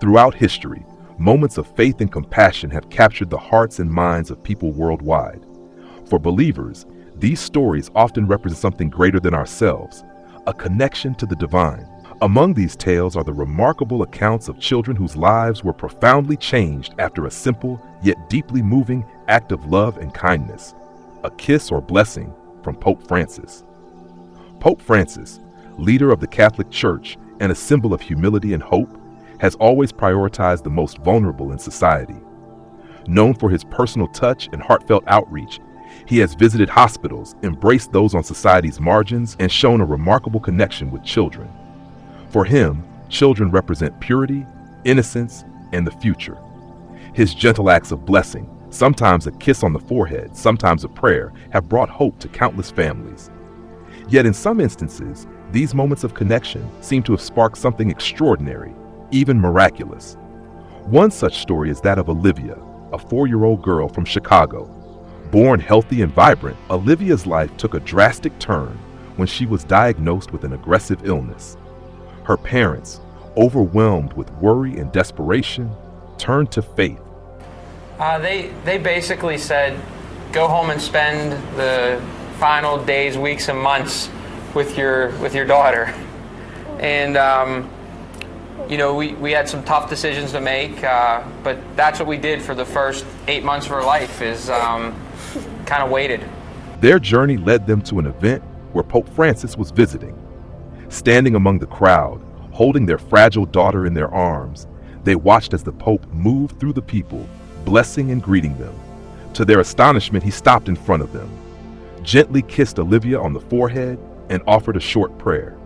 Throughout history, moments of faith and compassion have captured the hearts and minds of people worldwide. For believers, these stories often represent something greater than ourselves, a connection to the divine. Among these tales are the remarkable accounts of children whose lives were profoundly changed after a simple yet deeply moving act of love and kindness, a kiss or blessing from Pope Francis. Pope Francis, leader of the Catholic Church and a symbol of humility and hope, has always prioritized the most vulnerable in society. Known for his personal touch and heartfelt outreach, he has visited hospitals, embraced those on society's margins, and shown a remarkable connection with children. For him, children represent purity, innocence, and the future. His gentle acts of blessing, sometimes a kiss on the forehead, sometimes a prayer, have brought hope to countless families. Yet in some instances, these moments of connection seem to have sparked something extraordinary, even miraculous. One such story is that of Olivia, a 4-year-old girl from Chicago. Born healthy and vibrant, Olivia's life took a drastic turn when she was diagnosed with an aggressive illness. Her parents, overwhelmed with worry and desperation, turned to faith. They basically said, go home and spend the final days, weeks, and months with your daughter. And we had some tough decisions to make, but that's what we did for the first 8 months of her life, is kind of waited. Their journey led them to an event where Pope Francis was visiting. Standing among the crowd, holding their fragile daughter in their arms, they watched as the Pope moved through the people, blessing and greeting them. To their astonishment, he stopped in front of them, gently kissed Olivia on the forehead, and offered a short prayer.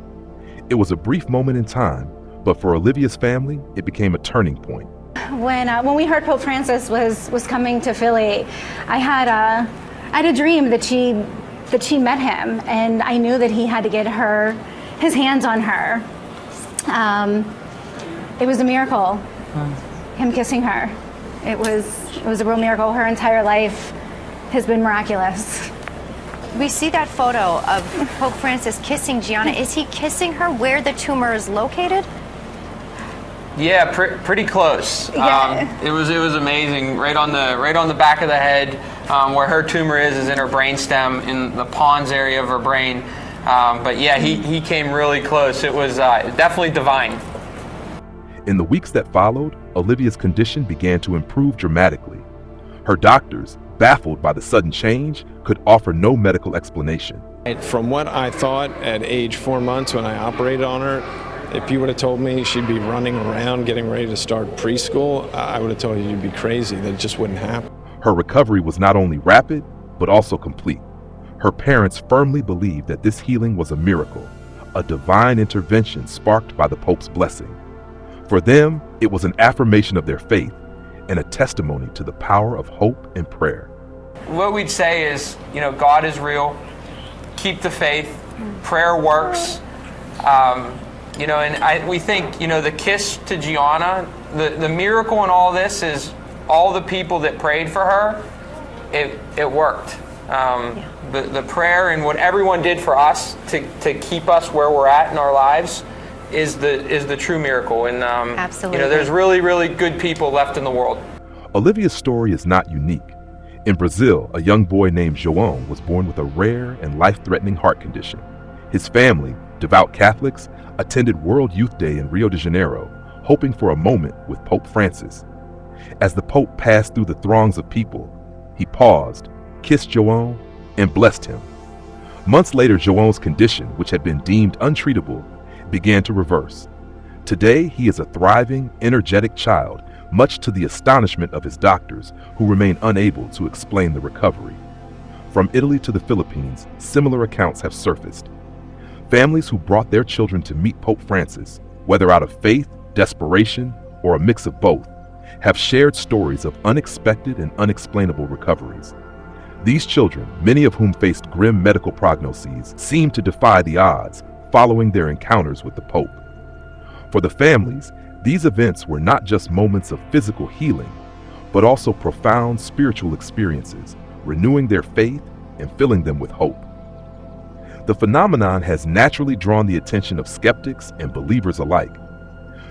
It was a brief moment in time, but for Olivia's family, it became a turning point. When we heard Pope Francis was coming to Philly, I had a dream that she met him, and I knew that he had to get his hands on her. It was a miracle, him kissing her. It was a real miracle. Her entire life has been miraculous. We see that photo of Pope Francis kissing Gianna. Is he kissing her where the tumor is located? Yeah, pretty close. Yeah. It was amazing. Right on the back of the head, where her tumor is in her brainstem, in the pons area of her brain. But yeah, he came really close. It was definitely divine. In the weeks that followed, Olivia's condition began to improve dramatically. Her doctors, baffled by the sudden change, could offer no medical explanation. From what I thought at age 4 months when I operated on her, if you would have told me she'd be running around getting ready to start preschool, I would have told you you'd be crazy. That just wouldn't happen. Her recovery was not only rapid, but also complete. Her parents firmly believed that this healing was a miracle, a divine intervention sparked by the Pope's blessing. For them, it was an affirmation of their faith and a testimony to the power of hope and prayer. What we'd say is, God is real. Keep the faith. Prayer works. We think, the kiss to Gianna, the miracle in all this is all the people that prayed for her, it worked. The prayer and what everyone did for us to keep us where we're at in our lives is the true miracle. And absolutely. There's really, really good people left in the world. Olivia's story is not unique. In Brazil, a young boy named João was born with a rare and life-threatening heart condition. His family, devout Catholics, attended World Youth Day in Rio de Janeiro, hoping for a moment with Pope Francis. As the Pope passed through the throngs of people, he paused, kissed João, and blessed him. Months later, João's condition, which had been deemed untreatable, began to reverse. Today, he is a thriving, energetic child, much to the astonishment of his doctors, who remain unable to explain the recovery. From Italy to the Philippines, similar accounts have surfaced. Families who brought their children to meet Pope Francis, whether out of faith, desperation, or a mix of both, have shared stories of unexpected and unexplainable recoveries. These children, many of whom faced grim medical prognoses, seemed to defy the odds following their encounters with the Pope. For the families, these events were not just moments of physical healing, but also profound spiritual experiences, renewing their faith and filling them with hope. The phenomenon has naturally drawn the attention of skeptics and believers alike.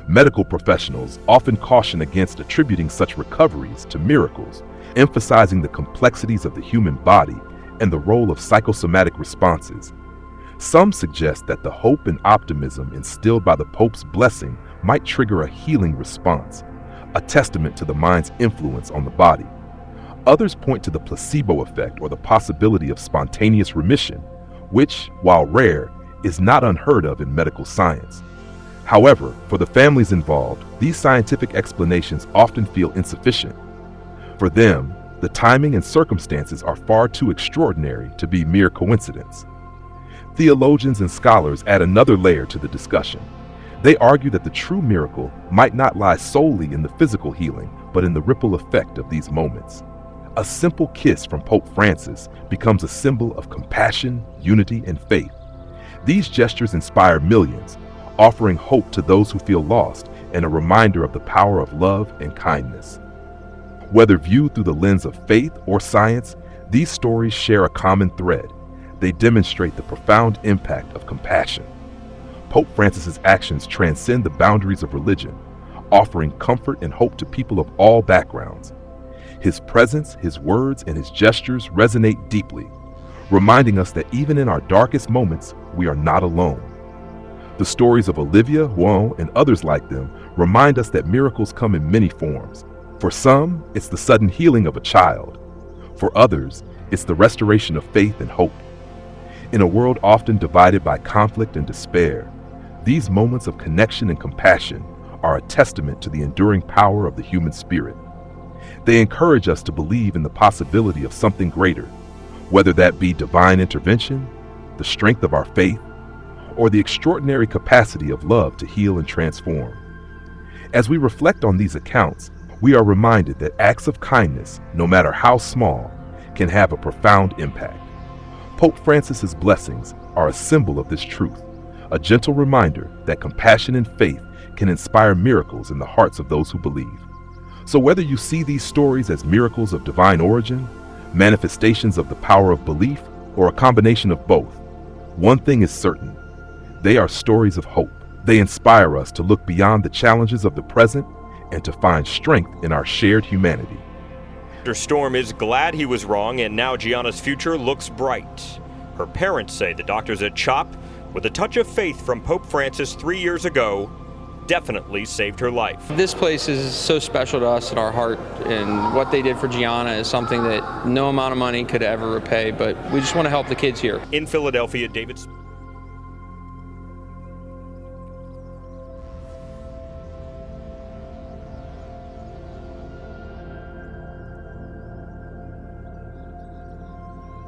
Medical professionals often caution against attributing such recoveries to miracles, emphasizing the complexities of the human body and the role of psychosomatic responses. Some suggest that the hope and optimism instilled by the Pope's blessing might trigger a healing response, a testament to the mind's influence on the body. Others point to the placebo effect or the possibility of spontaneous remission, which, while rare, is not unheard of in medical science. However, for the families involved, these scientific explanations often feel insufficient. For them, the timing and circumstances are far too extraordinary to be mere coincidence. Theologians and scholars add another layer to the discussion. They argue that the true miracle might not lie solely in the physical healing, but in the ripple effect of these moments. A simple kiss from Pope Francis becomes a symbol of compassion, unity, and faith. These gestures inspire millions, offering hope to those who feel lost and a reminder of the power of love and kindness. Whether viewed through the lens of faith or science, these stories share a common thread. They demonstrate the profound impact of compassion. Pope Francis's actions transcend the boundaries of religion, offering comfort and hope to people of all backgrounds. His presence, his words, and his gestures resonate deeply, reminding us that even in our darkest moments, we are not alone. The stories of Olivia, Juan, and others like them remind us that miracles come in many forms. For some, it's the sudden healing of a child. For others, it's the restoration of faith and hope. In a world often divided by conflict and despair, these moments of connection and compassion are a testament to the enduring power of the human spirit. They encourage us to believe in the possibility of something greater, whether that be divine intervention, the strength of our faith, or the extraordinary capacity of love to heal and transform. As we reflect on these accounts, we are reminded that acts of kindness, no matter how small, can have a profound impact. Pope Francis's blessings are a symbol of this truth, a gentle reminder that compassion and faith can inspire miracles in the hearts of those who believe. So whether you see these stories as miracles of divine origin, manifestations of the power of belief, or a combination of both, one thing is certain: they are stories of hope. They inspire us to look beyond the challenges of the present and to find strength in our shared humanity. Dr. Storm is glad he was wrong, and now Gianna's future looks bright. Her parents say the doctors at CHOP, with a touch of faith from Pope Francis 3 years ago, definitely saved her life. This place is so special to us in our heart, and what they did for Gianna is something that no amount of money could ever repay, but we just want to help the kids here. In Philadelphia, David